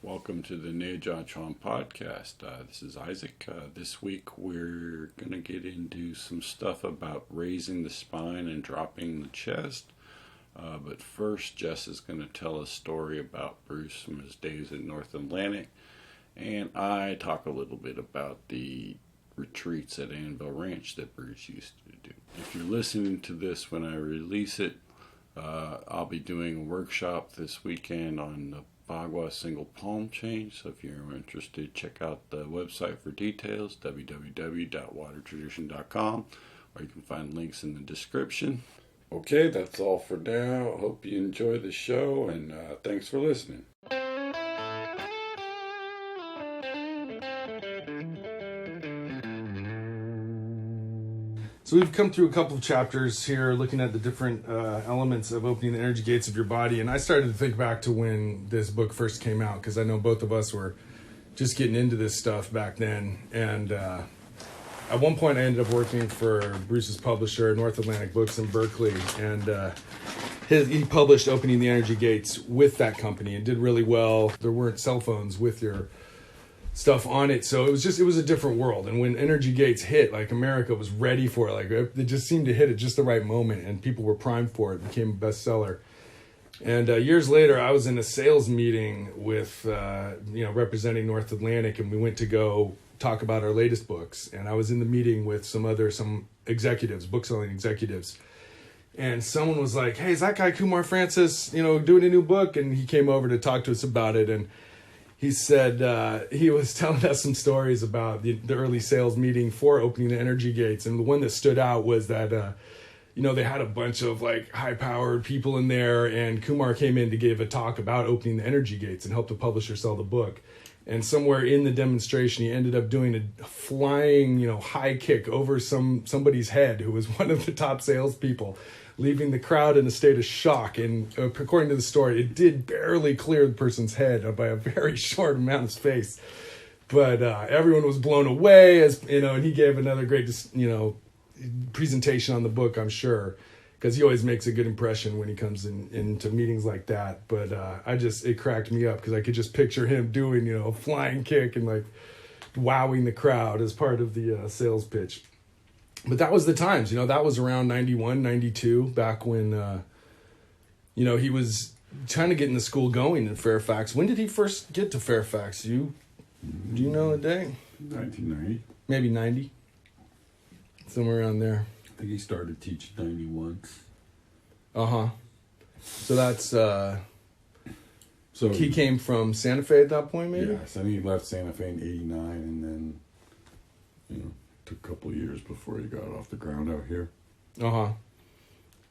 Welcome to the Neijiaquan podcast. This is Isaac. This week we're going to get into some stuff about raising the spine and dropping the chest. But first, Jess is going to tell a story about Bruce from his days in North Atlantic. And I talk a little bit about the retreats at Anvil Ranch that Bruce used to do. If you're listening to this when I release it, I'll be doing a workshop this weekend on the bagua single palm change. So if you're interested, check out the website for details, www.watertradition.com, or you can find links in the description. Okay, that's all for now. Hope you enjoy the show, and thanks for listening. So we've come through a couple of chapters here looking at the different elements of opening the energy gates of your body. And I started to think back to when this book first came out, because I know both of us were just getting into this stuff back then. And at one point I ended up working for Bruce's publisher, North Atlantic Books in Berkeley. And he published Opening the Energy Gates with that company and did really well. There weren't cell phones with your stuff on it, so it was a different world. And when energy gates hit, like, America was ready for it. Like, it just seemed to hit at just the right moment, and people were primed for it. It became a bestseller. And years later, I was in a sales meeting with representing North Atlantic, and we went to go talk about our latest books. And I was in the meeting with some executives, book selling executives, and someone was like, "Hey, is that guy Kumar Francis doing a new book?" And he came over to talk to us about it. And he said he was telling us some stories about the early sales meeting for Opening the Energy Gates. And the one that stood out was that, they had a bunch of like high-powered people in there, and Kumar came in to give a talk about Opening the Energy Gates and help the publisher sell the book. And somewhere in the demonstration, he ended up doing a flying, high kick over somebody's head who was one of the top salespeople, leaving the crowd in a state of shock. And according to the story, it did barely clear the person's head by a very short amount of space. But everyone was blown away, and he gave another great, presentation on the book, I'm sure, because he always makes a good impression when he comes into meetings like that. But it cracked me up because I could just picture him doing, a flying kick and like wowing the crowd as part of the sales pitch. But that was the times, that was around 91, 92, back when, he was trying to get in the school going in Fairfax. When did he first get to Fairfax? Do you know the day? 1990. Maybe 90. Somewhere around there. I think he started teaching 91. Uh-huh. So that's, so he came from Santa Fe at that point, maybe? Yeah, so he left Santa Fe in 89, and then, took a couple of years before he got off the ground out here. Uh-huh.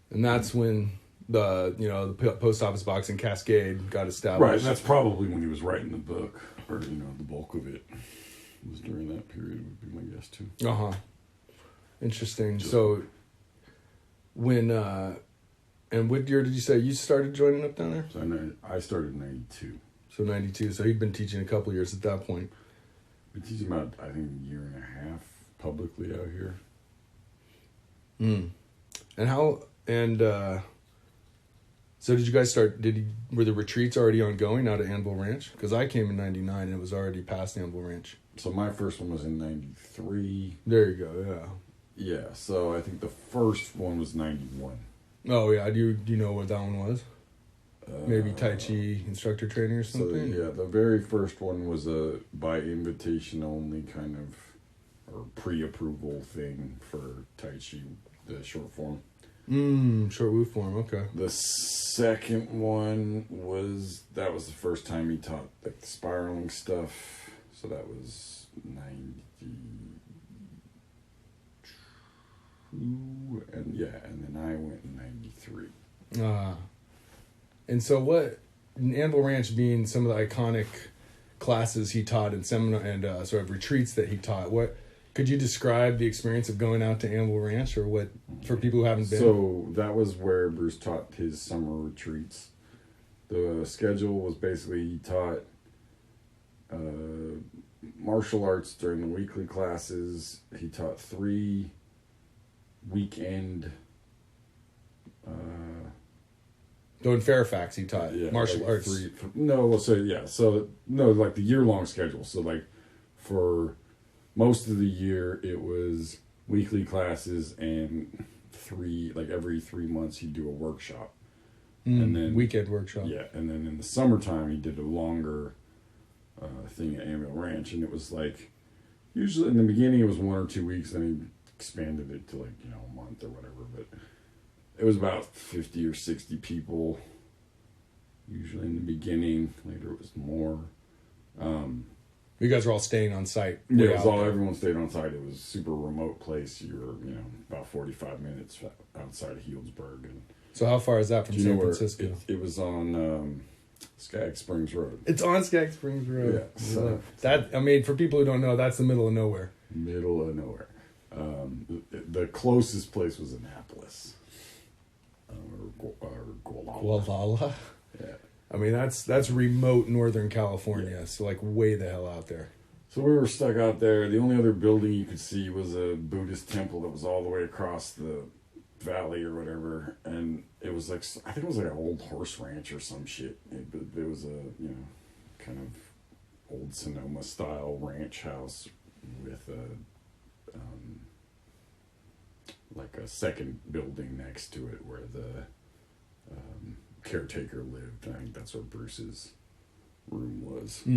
And that's when the post office box in Cascade got established. Right, and that's probably when he was writing the book, or, the bulk of it was during that period, would be my guess, too. Uh-huh. Interesting. So, when, and what year did you say you started joining up down there? So I started in 92. So 92, so he'd been teaching a couple of years at that point. Been teaching about, I think, a year and a half publicly out here. And so did you guys were the retreats already ongoing out at Anvil Ranch? Because I came in 99 and it was already past Anvil Ranch. So my first one was in 93. There you go, yeah. Yeah, so I think the first one was 91. Oh, yeah. Do you know what that one was? Maybe Tai Chi instructor training or something? So, yeah, the very first one was a by invitation only kind of, or pre-approval thing for Tai Chi, the short form. Short woo form, okay. The second one was the first time he taught like the spiraling stuff. So that was 92, and then I went in 93. And so what, Anvil Ranch being some of the iconic classes he taught and seminar and sort of retreats that he taught, what could you describe the experience of going out to Anvil Ranch, or what, for people who haven't been? So that was where Bruce taught his summer retreats. The schedule was basically he taught martial arts during the weekly classes. He taught 3 weekend Though in Fairfax, he taught martial like arts. Like the year-long schedule. So like for most of the year, it was weekly classes and every 3 months he'd do a workshop. And then weekend workshop. Yeah, and then in the summertime he did a longer thing at Anvil Ranch, and it was like usually in the beginning it was 1 or 2 weeks, then he expanded it to a month or whatever, but it was about 50 or 60 people usually in the beginning. Later it was more. You guys were all staying on site. Yeah, everyone stayed on site. It was a super remote place. You were about 45 minutes outside of Healdsburg. And so how far is that from San Francisco? It was on Skaggs Springs Road. It's on Skaggs Springs Road. Yeah. So, for people who don't know, that's the middle of nowhere. Middle of nowhere. The closest place was Annapolis. Or Gualala. Yeah. I mean, that's remote Northern California, so like way the hell out there. So we were stuck out there. The only other building you could see was a Buddhist temple that was all the way across the valley or whatever, and it was like, I think it was like an old horse ranch or some shit. It was a kind of old Sonoma style ranch house with like a second building next to it where the caretaker lived. I think that's where Bruce's room was. So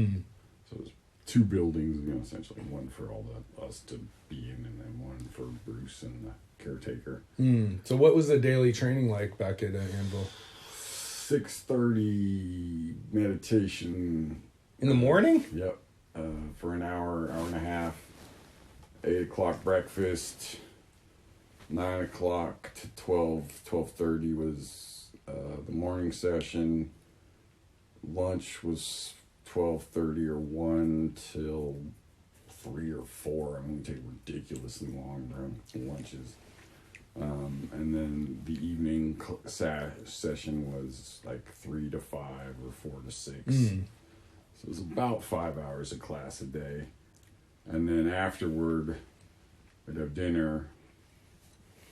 it was 2 buildings, essentially one for all us to be in, and then one for Bruce and the caretaker. So what was the daily training like back at Anvil? 6:30 meditation in the morning. Yep, for an hour and a half. 8 o'clock breakfast. 9 o'clock to 12:30 was the morning session. Lunch was 12:30 or 1 till 3 or 4. I mean, we take ridiculously long lunches. And then the evening session was like 3 to 5 or 4 to 6. So it was about 5 hours of class a day. And then afterward, we'd have dinner.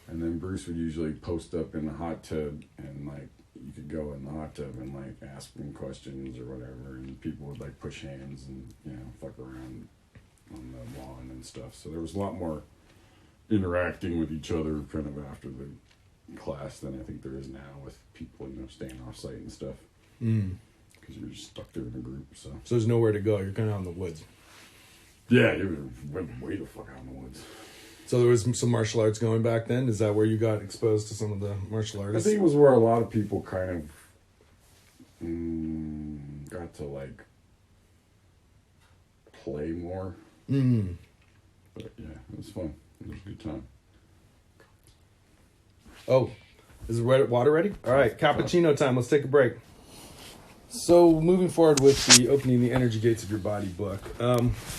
And then Bruce would usually post up in the hot tub, and like you could go in the hot tub and like ask him questions or whatever, and people would like push hands and fuck around on the lawn and stuff. So there was a lot more interacting with each other kind of after the class than I think there is now with people staying off site and stuff. Because you're just stuck there in a group. So there's nowhere to go. You're kind of out in the woods. Yeah, you went way the fuck out in the woods. So there was some martial arts going back then? Is that where you got exposed to some of the martial artists? I think it was where a lot of people kind of got to like play more. But yeah, it was fun. It was a good time. Oh, is the water ready? All right, cappuccino time. Let's take a break. So moving forward with the Opening the Energy Gates of Your Body book.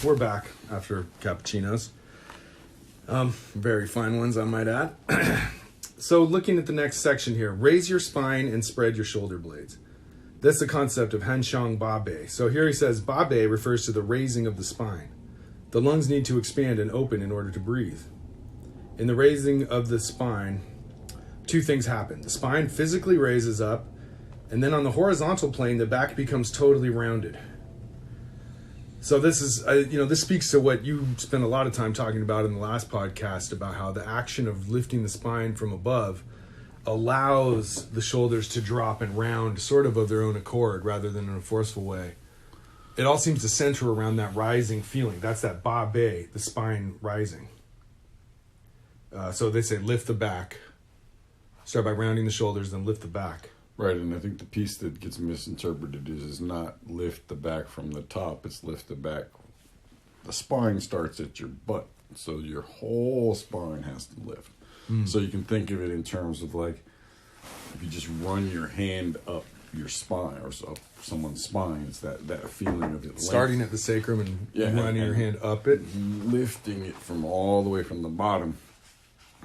We're back after cappuccinos. Very fine ones, I might add. So looking at the next section here, raise your spine and spread your shoulder blades. That's the concept of Hanshang Babe. So here he says, Babe refers to the raising of the spine. The lungs need to expand and open in order to breathe. In the raising of the spine, 2 things happen. The spine physically raises up, and then on the horizontal plane, the back becomes totally rounded. So this is, this speaks to what you spent a lot of time talking about in the last podcast about how the action of lifting the spine from above allows the shoulders to drop and round sort of their own accord rather than in a forceful way. It all seems to center around that rising feeling. That's that Babe, the spine rising. So they say lift the back. Start by rounding the shoulders, then lift the back. Right, and I think the piece that gets misinterpreted is not lift the back from the top, it's lift the back. The spine starts at your butt, so your whole spine has to lift. So you can think of it in terms of like, if you just run your hand up your spine, or up someone's spine, it's that feeling of it. Starting at the sacrum and running your hand up it. Lifting it from all the way from the bottom.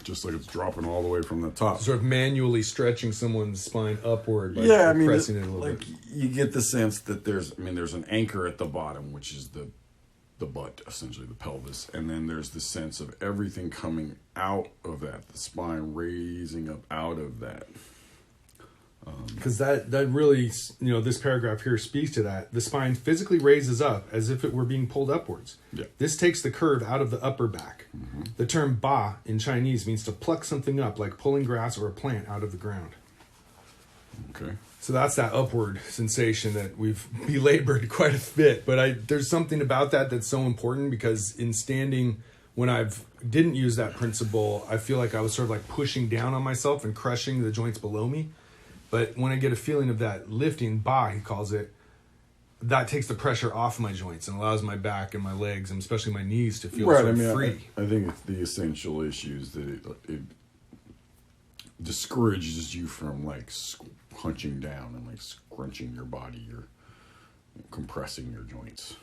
Just like it's dropping all the way from the top. Sort of manually stretching someone's spine upward by pressing it a little bit. You get the sense that there's an anchor at the bottom, which is the butt, essentially the pelvis. And then there's the sense of everything coming out of that, the spine raising up out of that. Because that really, this paragraph here speaks to that. The spine physically raises up as if it were being pulled upwards. Yeah. This takes the curve out of the upper back. Mm-hmm. The term ba in Chinese means to pluck something up, like pulling grass or a plant out of the ground. Okay. So that's that upward sensation that we've belabored quite a bit. But there's something about that that's so important, because in standing, when didn't use that principle, I feel like I was sort of like pushing down on myself and crushing the joints below me. But when I get a feeling of that lifting, ba, he calls it, that takes the pressure off my joints and allows my back and my legs, and especially my knees, to feel sort of free. I think it's the essential issues that it discourages you from like hunching down and like scrunching your body or compressing your joints.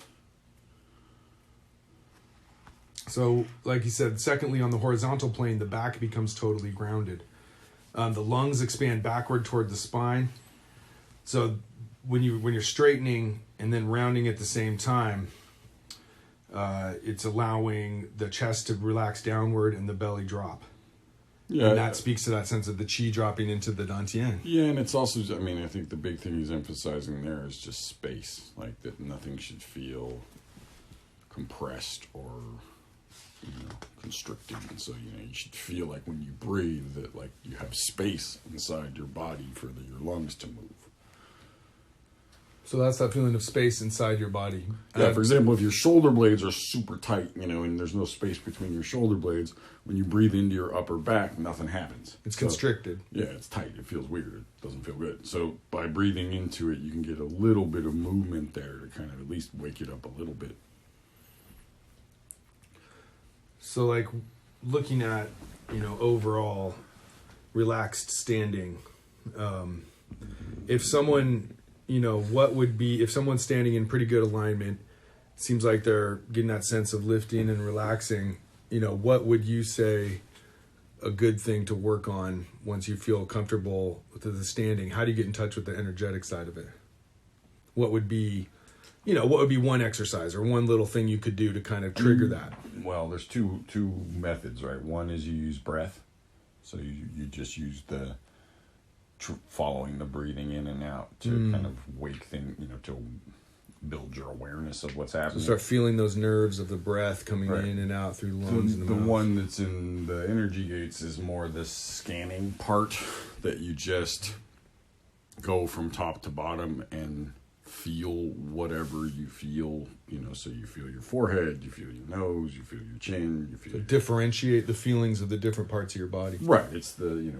So, like you said, secondly, on the horizontal plane, the back becomes totally grounded. The lungs expand backward toward the spine. So when you're straightening and then rounding at the same time, it's allowing the chest to relax downward and the belly drop. Yeah, and that speaks to that sense of the chi dropping into the dantian. Yeah, and it's also, I think the big thing he's emphasizing there is just space, like that nothing should feel compressed or constricted. And so you should feel like when you breathe that like you have space inside your body for your lungs to move. So that's that feeling of space inside your body. Yeah, for example, if your shoulder blades are super tight, and there's no space between your shoulder blades, when you breathe into your upper back, nothing happens. It's constricted. Yeah, it's tight. It feels weird. It doesn't feel good. So by breathing into it, you can get a little bit of movement there to kind of at least wake it up a little bit. So like looking at, overall relaxed standing, if someone, what would be, if someone's standing in pretty good alignment, seems like they're getting that sense of lifting and relaxing, what would you say a good thing to work on once you feel comfortable with the standing? How do you get in touch with the energetic side of it? What would be one exercise or one little thing you could do to kind of trigger that? Well, there's two methods, right? One is you use breath. So you just use the following the breathing in and out to kind of wake things, to build your awareness of what's happening. So start feeling those nerves of the breath coming in and out through the lungs and the mouth. The one that's in the energy gates is more the scanning part, that you just go from top to bottom and feel whatever you feel, so you feel your forehead, you feel your nose, you feel your chin, you feel... So differentiate the feelings of the different parts of your body. Right. It's the,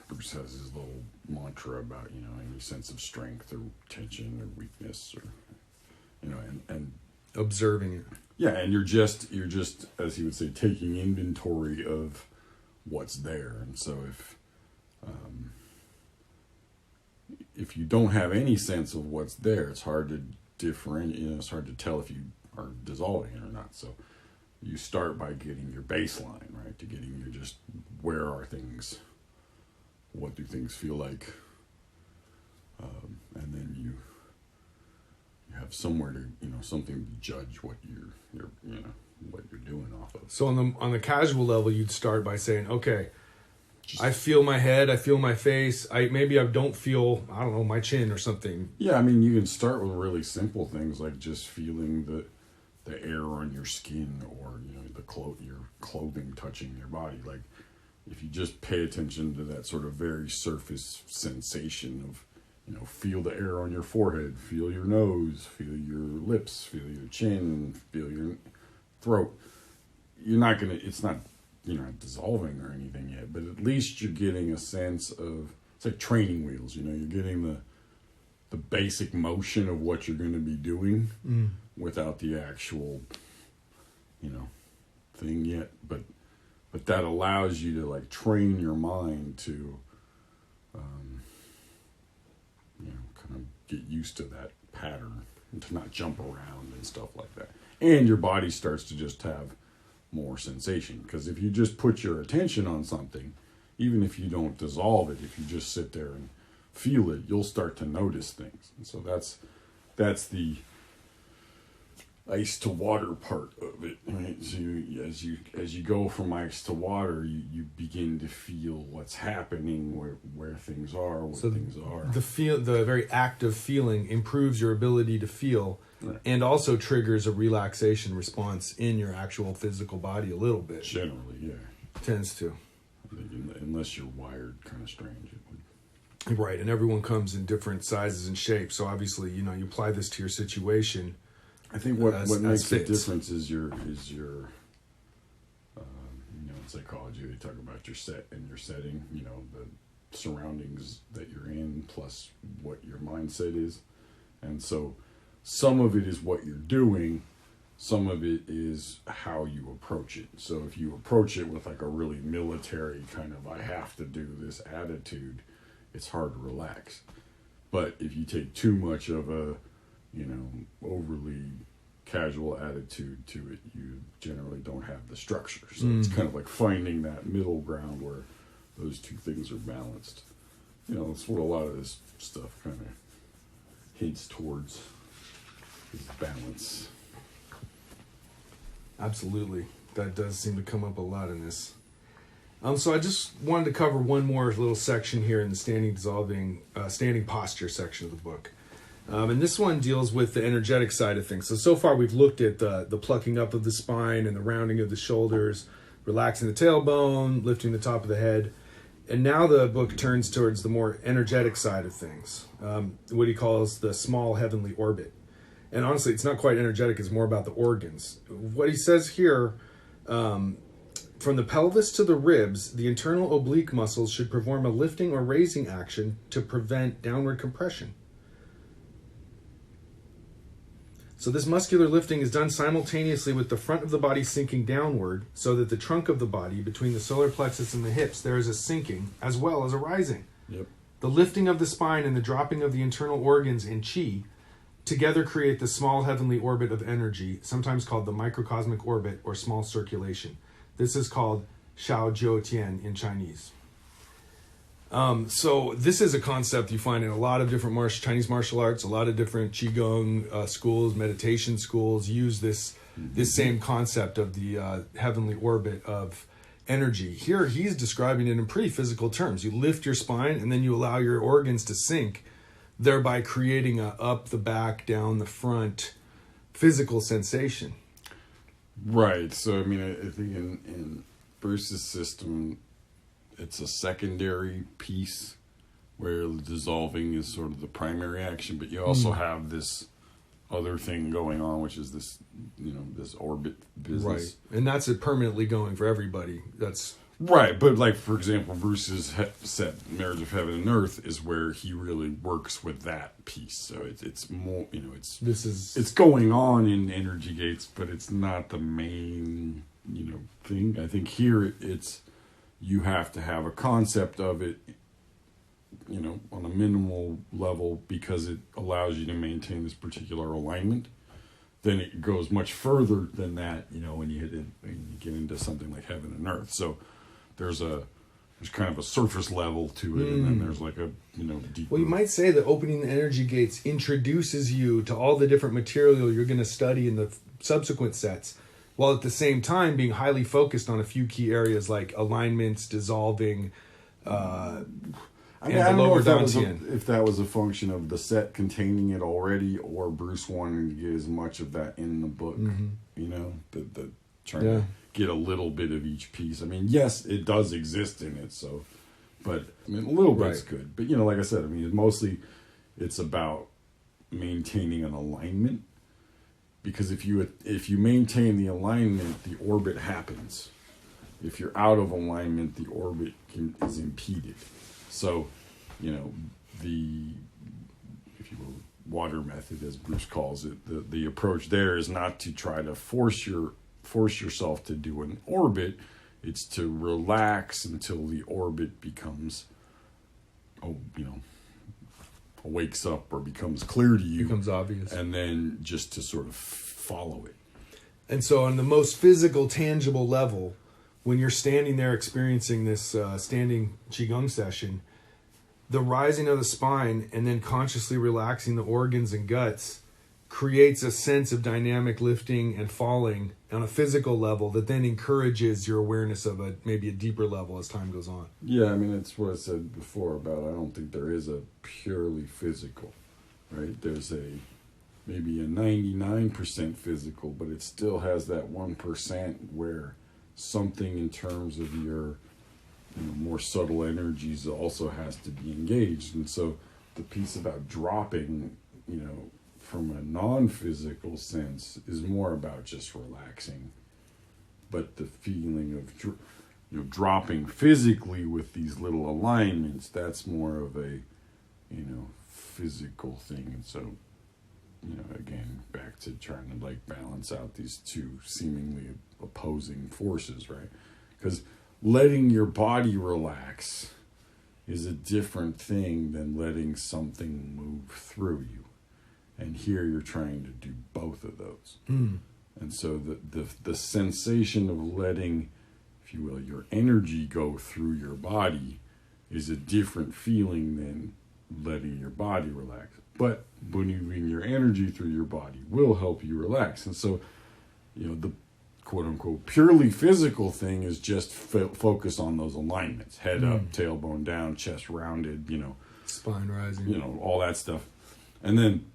Bruce has his little mantra about, any sense of strength or tension or weakness or, and observing it. Yeah. And you're just, as he would say, taking inventory of what's there. And so if you don't have any sense of what's there, it's hard to differentiate, it's hard to tell if you are dissolving it or not. So you start by getting your baseline, right? To getting your just, where are things? What do things feel like? And then you have somewhere to, something to judge what you're what you're doing off of. So on the casual level, you'd start by saying, okay, I feel my head, I feel my face. I don't feel, my chin or something. Yeah, you can start with really simple things like just feeling the air on your skin, or your clothing touching your body. Like if you just pay attention to that sort of very surface sensation of, feel the air on your forehead, feel your nose, feel your lips, feel your chin, feel your throat. It's not dissolving or anything yet, but at least you're getting a sense of, it's like training wheels, you're getting the basic motion of what you're going to be doing without the actual, thing yet. But that allows you to like train your mind to, kind of get used to that pattern and to not jump around and stuff like that. And your body starts to just have more sensation, because if you just put your attention on something, even if you don't dissolve it, if you just sit there and feel it, you'll start to notice things. And so that's the ice to water part of it, right? So as you go from ice to water, you begin to feel what's happening, where things are, what things are. The very act of feeling improves your ability to feel, right, and also triggers a relaxation response in your actual physical body a little bit. Generally, yeah. Tends to. I think unless you're wired kind of strange, it would. Right, and everyone comes in different sizes and shapes. So obviously, you apply this to your situation. I think what makes the difference is your in psychology they talk about your set and your setting, the surroundings that you're in plus what your mindset is. And so some of it is what you're doing, some of it is how you approach it. So if you approach it with like a really military kind of I have to do this attitude, it's hard to relax. But if you take too much of a overly casual attitude to it, you generally don't have the structure. So it's kind of like finding that middle ground where those two things are balanced. It's what a lot of this stuff kind of hints towards, is balance. Absolutely. That does seem to come up a lot in this. So I just wanted to cover one more little section here in the standing posture section of the book. And this one deals with the energetic side of things. So far we've looked at the plucking up of the spine and the rounding of the shoulders, relaxing the tailbone, lifting the top of the head. And now the book turns towards the more energetic side of things, what he calls the small heavenly orbit. And honestly, it's not quite energetic, it's more about the organs. What he says here, from the pelvis to the ribs, the internal oblique muscles should perform a lifting or raising action to prevent downward compression. So this muscular lifting is done simultaneously with the front of the body sinking downward, so that the trunk of the body, between the solar plexus and the hips, there is a sinking as well as a rising. Yep. The lifting of the spine and the dropping of the internal organs and qi together create the small heavenly orbit of energy, sometimes called the microcosmic orbit or small circulation. This is called Shao Jiu Tian in Chinese. So this is a concept you find in a lot of different Chinese martial arts. A lot of different qigong schools, meditation schools use this same concept of the heavenly orbit of energy. Here he's describing it in pretty physical terms. You lift your spine and then you allow your organs to sink, thereby creating a up the back, down the front physical sensation. Right. So I think in Bruce's system, it's a secondary piece where the dissolving is sort of the primary action, but you also have this other thing going on, which is this, this orbit business. Right. And that's it permanently going for everybody. That's right. But like, for example, Bruce's set Marriage of Heaven and Earth is where he really works with that piece. So it's more, it's going on in energy gates, but it's not the main, thing. I think here it's, you have to have a concept of it, on a minimal level, because it allows you to maintain this particular alignment. Then it goes much further than that, when you get into something like heaven and earth. So there's kind of a surface level to it, and then there's like a, deeper. Well, you might say that opening the energy gates introduces you to all the different material you're going to study in the subsequent sets, while at the same time being highly focused on a few key areas like alignments, dissolving, I don't know if that was a function of the set containing it already, or Bruce wanting to get as much of that in the book, the trying to get a little bit of each piece. Yes, it does exist in it, so, but a little bit's good. But, like I said, mostly it's about maintaining an alignment. Because if you maintain the alignment, the orbit happens. If you're out of alignment, the orbit is impeded. So, the, if you will, water method, as Bruce calls it, the approach there is not to try to force yourself to do an orbit. It's to relax until the orbit becomes, wakes up or becomes clear to you. Becomes obvious. And then just to sort of follow it. And so on the most physical, tangible level, when you're standing there experiencing this standing qigong session, the rising of the spine and then consciously relaxing the organs and guts creates a sense of dynamic lifting and falling on a physical level that then encourages your awareness of maybe a deeper level as time goes on. Yeah, I mean, it's what I said before about I don't think there is a purely physical, right? There's maybe a 99% physical, but it still has that 1% where something in terms of your more subtle energies also has to be engaged. And so the piece about dropping, from a non-physical sense is more about just relaxing. But the feeling of dropping physically with these little alignments, that's more of a physical thing. And so again, back to trying to like balance out these two seemingly opposing forces, right? Because letting your body relax is a different thing than letting something move through you. And here you're trying to do both of those. And so the sensation of letting, if you will, your energy go through your body is a different feeling than letting your body relax. But moving your energy through your body will help you relax. And so, the quote-unquote purely physical thing is just focus on those alignments. Head up, tailbone down, chest rounded, spine rising, all that stuff. And then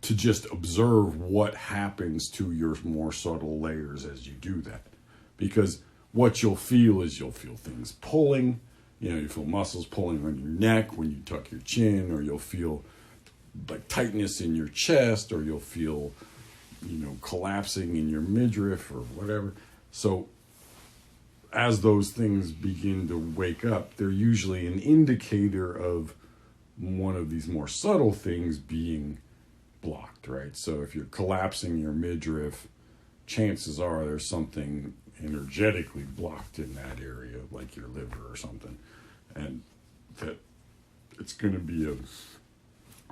to just observe what happens to your more subtle layers as you do that. Because what you'll feel is you'll feel things pulling. You feel muscles pulling on your neck when you tuck your chin, or you'll feel like tightness in your chest, or you'll feel, collapsing in your midriff or whatever. So as those things begin to wake up, they're usually an indicator of one of these more subtle things being blocked, right? So if you're collapsing your midriff, chances are there's something energetically blocked in that area, like your liver or something. And that it's going to be a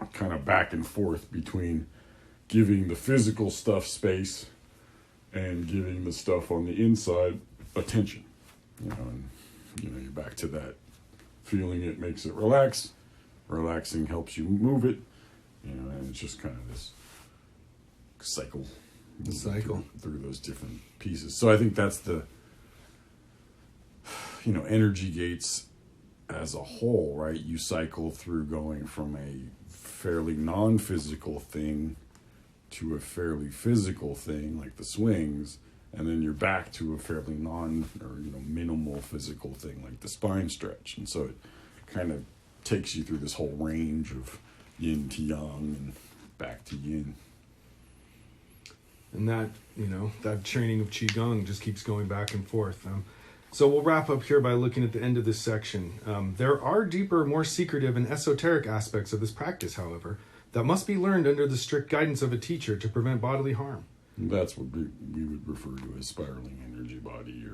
kind of back and forth between giving the physical stuff space and giving the stuff on the inside attention. And you're back to that feeling it makes it relax. Relaxing helps you move it. And it's just kind of this cycle. The cycle. Through those different pieces. So I think that's the, energy gates as a whole, right? You cycle through going from a fairly non-physical thing to a fairly physical thing, like the swings, and then you're back to a fairly minimal physical thing, like the spine stretch. And so it kind of takes you through this whole range of yin to yang and back to yin. And that, that training of qigong just keeps going back and forth. So we'll wrap up here by looking at the end of this section. There are deeper, more secretive and esoteric aspects of this practice, however, that must be learned under the strict guidance of a teacher to prevent bodily harm. That's what we would refer to as spiraling energy body.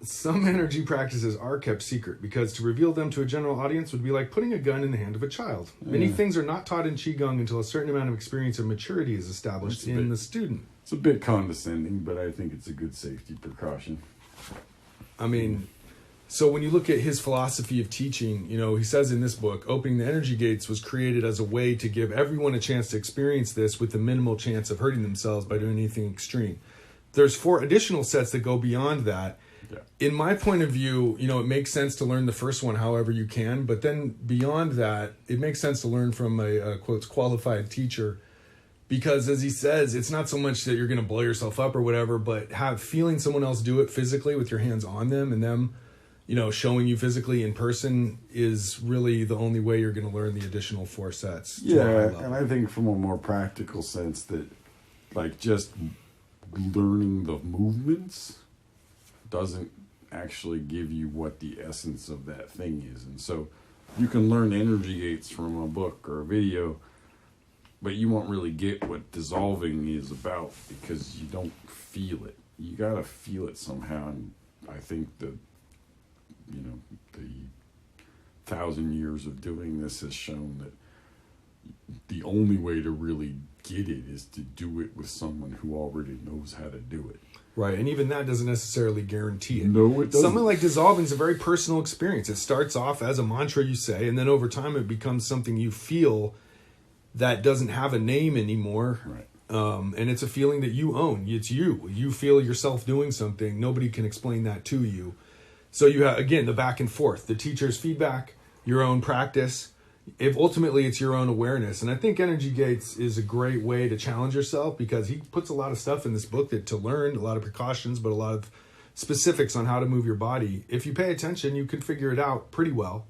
Some energy practices are kept secret because to reveal them to a general audience would be like putting a gun in the hand of a child. Many things are not taught in qigong until a certain amount of experience and maturity is established in the student. It's a bit condescending, but I think it's a good safety precaution. I mean, so when you look at his philosophy of teaching, he says in this book, opening the energy gates was created as a way to give everyone a chance to experience this with the minimal chance of hurting themselves by doing anything extreme. There's 4 additional sets that go beyond that. Yeah. In my point of view, it makes sense to learn the first one however you can, but then beyond that, it makes sense to learn from a quotes, qualified teacher, because as he says, it's not so much that you're going to blow yourself up or whatever, but feeling someone else do it physically with your hands on them and them, showing you physically in person is really the only way you're going to learn the additional 4 sets. Yeah, and I think from a more practical sense that, like, just learning the movements doesn't actually give you what the essence of that thing is. And so you can learn energy gates from a book or a video, but you won't really get what dissolving is about because you don't feel it. You got to feel it somehow. And I think the 1,000 years of doing this has shown that the only way to really get it is to do it with someone who already knows how to do it. Right, and even that doesn't necessarily guarantee it. No, it doesn't. Something like dissolving is a very personal experience. It starts off as a mantra you say, and then over time it becomes something you feel that doesn't have a name anymore. Right. And it's a feeling that you own. It's you. You feel yourself doing something. Nobody can explain that to you. So you have, again, the back and forth, the teacher's feedback, your own practice. If ultimately it's your own awareness. And I think Energy Gates is a great way to challenge yourself, because he puts a lot of stuff in this book that to learn, a lot of precautions, but a lot of specifics on how to move your body. If you pay attention, you can figure it out pretty well.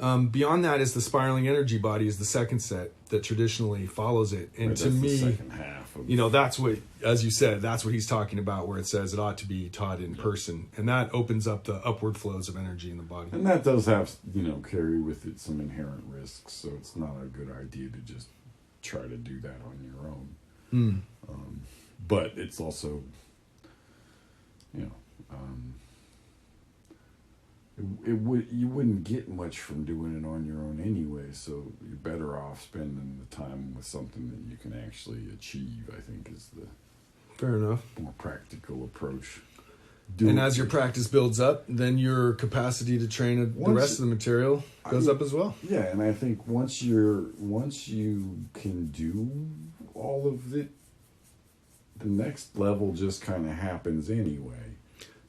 Beyond that is the spiraling energy body is the second set that traditionally follows it. And Right, to that's me, the second half of, that's what, as you said, that's what he's talking about, where it says it ought to be taught in person. And that opens up the upward flows of energy in the body. and that does have, carry with it some inherent risks. So it's not a good idea to just try to do that on your own. But it's also, you wouldn't get much from doing it on your own anyway, so you're better off spending the time with something that you can actually achieve, I think, is the Fair enough. more practical approach. And as your practice builds up, then your capacity to train the rest of the material goes up as well. Yeah, and I think once you can do all of it, the next level just kind of happens anyway.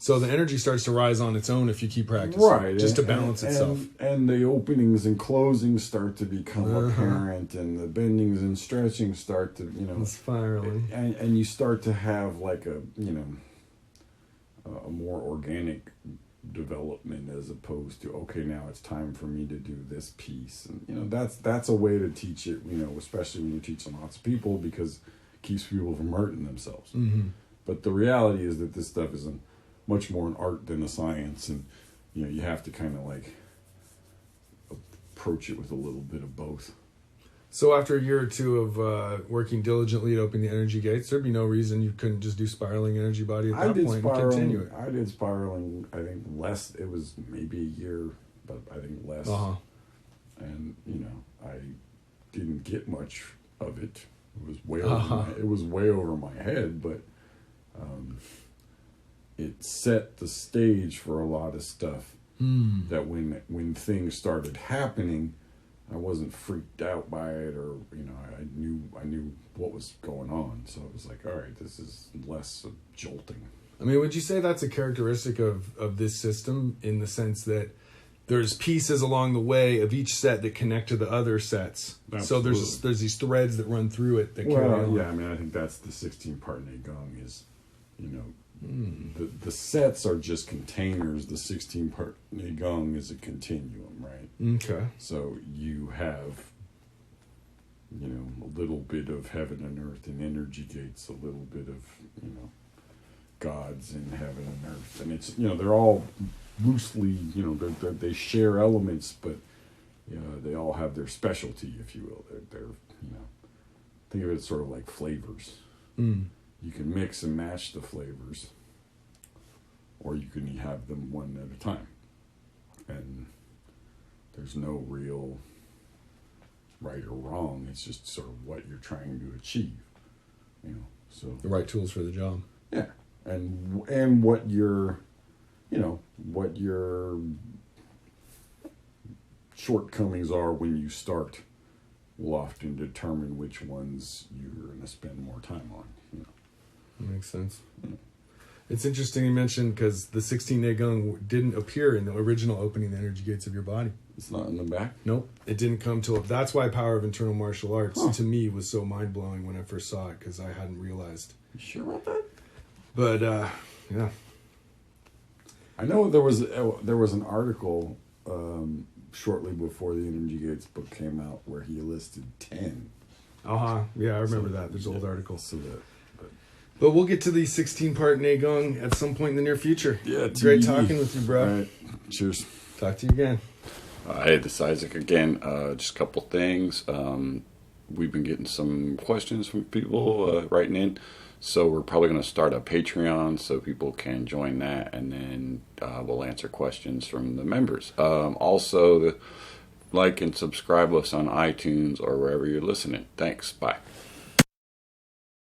So the energy starts to rise on its own if you keep practicing, Right, just to balance itself. And the openings and closings start to become apparent, and the bendings and stretching start to, Spiraling. and you start to have like a more organic development, as opposed to, okay, now it's time for me to do this piece. And that's a way to teach it, especially when you're teaching lots of people, because it keeps people from hurting themselves. But the reality is that this stuff is much more an art than a science, and you have to kind of like approach it with a little bit of both. So after a year or two of working diligently to open the energy gates, there'd be no reason you couldn't just do spiraling energy body at that point and continue it. I did spiraling, I think less, it was maybe a year, but I think less. And, I didn't get much of it. It was way over my head, but it set the stage for a lot of stuff that when things started happening, I wasn't freaked out by it, or I knew what was going on. So it was like, all right, this is less of jolting. I mean, would you say that's a characteristic of this system, in the sense that there's pieces along the way of each set that connect to the other sets? Absolutely. So there's these threads that run through it that carry on. Yeah, I mean, I think that's the 16-part Neijiaquan is, the sets are just containers. The 16-part Neijiaquan is a continuum, right? Okay. So you have, a little bit of heaven and earth in energy gates, a little bit of, gods in heaven and earth. And it's, they're all loosely, they share elements, but, they all have their specialty, if you will. They're think of it sort of like flavors. You can mix and match the flavors, or you can have them one at a time. And there's no real right or wrong. It's just sort of what you're trying to achieve. So The right tools for the job. Yeah. And what your shortcomings are when you start will often determine which ones you're going to spend more time on. That makes sense. It's interesting you mentioned, because the 16 Neijiaquan didn't appear in the original opening the energy gates of your body. It's not in the back? Nope. It didn't come till... That's why Power of Internal Martial Arts, to me, was so mind-blowing when I first saw it, because I hadn't realized. You sure about that? But, yeah. I know there was an article shortly before the Energy Gates book came out where he listed 10. Yeah, I remember that. There's old articles. So But we'll get to the 16-part Neijiaquan at some point in the near future. Yeah, Great talking with you, bro. All right. Cheers. Talk to you again. Hey, this is Isaac again. Just a couple things. We've been getting some questions from people writing in. So we're probably going to start a Patreon so people can join that. And then we'll answer questions from the members. Also, like and subscribe us on iTunes or wherever you're listening. Thanks. Bye.